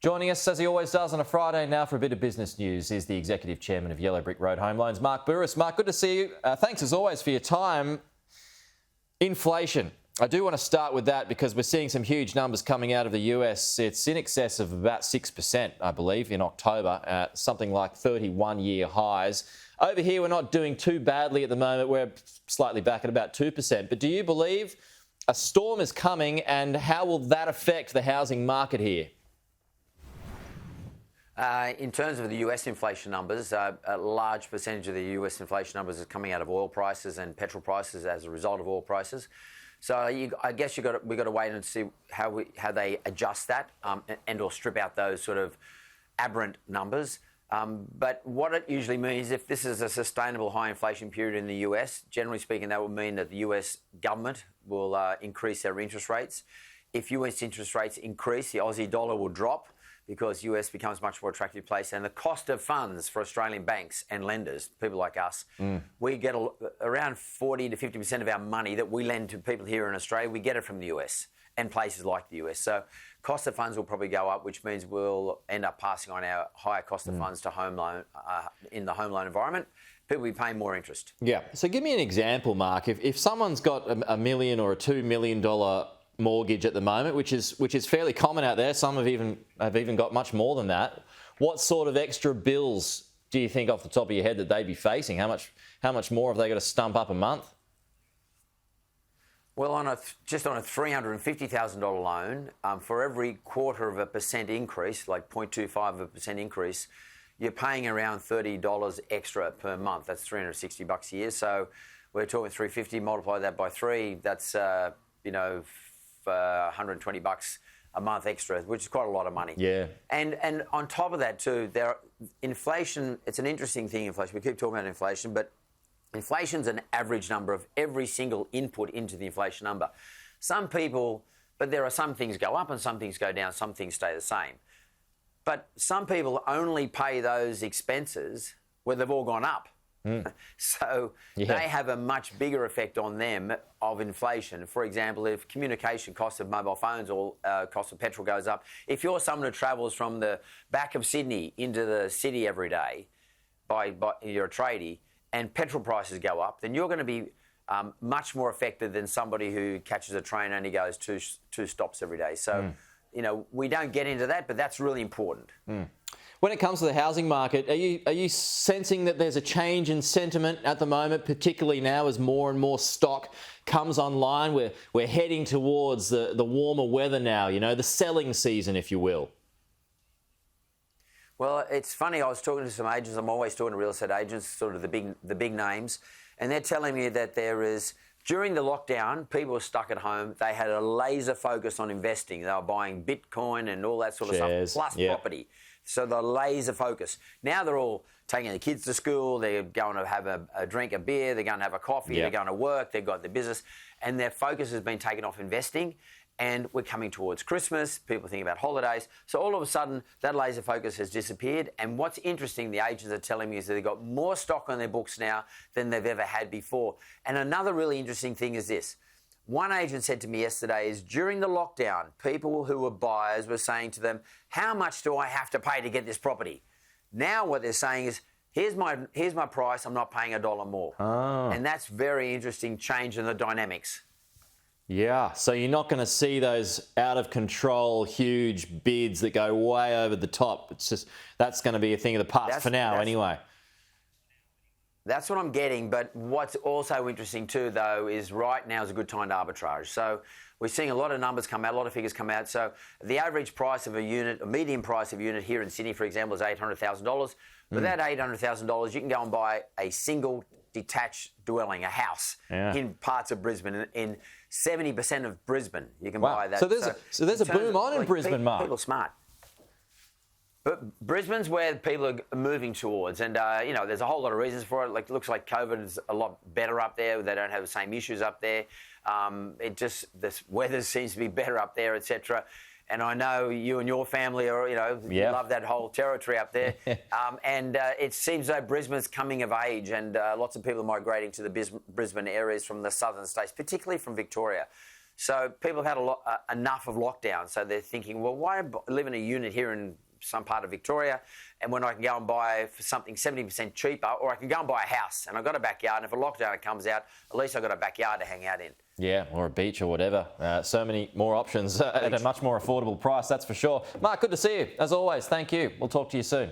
Joining us, as he always does on a Friday now for a bit of business news, is the Executive Chairman of Yellow Brick Road Home Loans, Mark Bouris. Mark, good to see you. Thanks as always for your time. Inflation. I do want to start with that because we're seeing some huge numbers coming out of the US. It's in excess of about 6%, I believe, in October, something like 31-year highs. Over here, we're not doing too badly at the moment. We're slightly back at about 2%. But do you believe a storm is coming, and how will that affect the housing market here? In terms of the US inflation numbers, a large percentage of the US inflation numbers is coming out of oil prices and petrol prices as a result of oil prices. So I guess we've got to wait and see how they adjust that and or strip out those sort of aberrant numbers. But what it usually means, if this is a sustainable high inflation period in the US, generally speaking, that will mean that the US government will increase their interest rates. If US interest rates increase, the Aussie dollar will drop, because US becomes a much more attractive place. And the cost of funds for Australian banks and lenders, people like us, we get around 40 to 50% of our money that we lend to people here in Australia, we get it from the US and places like the US. So cost of funds will probably go up, which means we'll end up passing on our higher cost of funds to home loan in the home loan environment. People will be paying more interest. Yeah. So give me an example, Mark. If someone's got a million or a $2 million mortgage at the moment, which is fairly common out there. Some have even got much more than that. What sort of extra bills do you think off the top of your head that they'd be facing? How much more have they got to stump up a month? Well, just on a $350,000 loan, for every 0.25% increase, like 0.25% increase, you're paying around $30 extra per month. That's $360 a year. So we're talking 350, multiply that by 3. That's $120 a month extra, which is quite a lot of money. Yeah. And on top of that too, inflation, it's an interesting thing, inflation. We keep talking about inflation, but inflation's an average number of every single input into the inflation number. But there are some things go up and some things go down, some things stay the same. But some people only pay those expenses where they've all gone up. So they have a much bigger effect on them of inflation. For example, if communication costs of mobile phones or cost of petrol goes up, if you're someone who travels from the back of Sydney into the city every day, you're a tradie, and petrol prices go up, then you're going to be much more affected than somebody who catches a train and only goes two stops every day. So, we don't get into that, but that's really important. When it comes to the housing market, are you sensing that there's a change in sentiment at the moment, particularly now as more and more stock comes online? We're heading towards the warmer weather now, the selling season, if you will. Well, it's funny. I was talking to some agents. I'm always talking to real estate agents, sort of the big names, and they're telling me that during the lockdown, people were stuck at home. They had a laser focus on investing. They were buying Bitcoin and all that sort of stuff, plus property. So the laser focus. Now they're all taking their kids to school. They're going to have a drink, a beer. They're going to have a coffee. They're going to work. They've got their business. And their focus has been taken off investing. And we're coming towards Christmas. People think about holidays. So all of a sudden, that laser focus has disappeared. And what's interesting, the agents are telling me, is that they've got more stock on their books now than they've ever had before. And another really interesting thing is this. One agent said to me yesterday is during the lockdown, people who were buyers were saying to them, how much do I have to pay to get this property? Now what they're saying is, here's my price, I'm not paying $1 more. Oh. And that's very interesting change in the dynamics. Yeah, so you're not going to see those out of control, huge bids that go way over the top. It's just, that's going to be a thing of the past for now anyway. That's what I'm getting, but what's also interesting too, though, is right now is a good time to arbitrage. So we're seeing a lot of numbers come out, a lot of figures come out. So the average price of a unit, a median price of a unit here in Sydney, for example, is $800,000. With that $800,000, you can go and buy a single detached dwelling, a house, in parts of Brisbane. In 70% of Brisbane, you can buy that. So there's a boom on in Brisbane, Mark. People are smart. But Brisbane's where people are moving towards, and there's a whole lot of reasons for it. Like, it looks like COVID is a lot better up there. They don't have the same issues up there. This weather seems to be better up there, etc. And I know you and your family are, you love that whole territory up there. It seems like Brisbane's coming of age, and lots of people are migrating to the Brisbane areas from the southern states, particularly from Victoria. So people have had enough of lockdown. So they're thinking, well, why live in a unit here in some part of Victoria and when I can go and buy for something 70% cheaper, or I can go and buy a house and I've got a backyard, and if a lockdown comes out, at least I've got a backyard to hang out in. Yeah, or a beach or whatever. So many more options at a much more affordable price, that's for sure. Mark, good to see you. As always, thank you. We'll talk to you soon.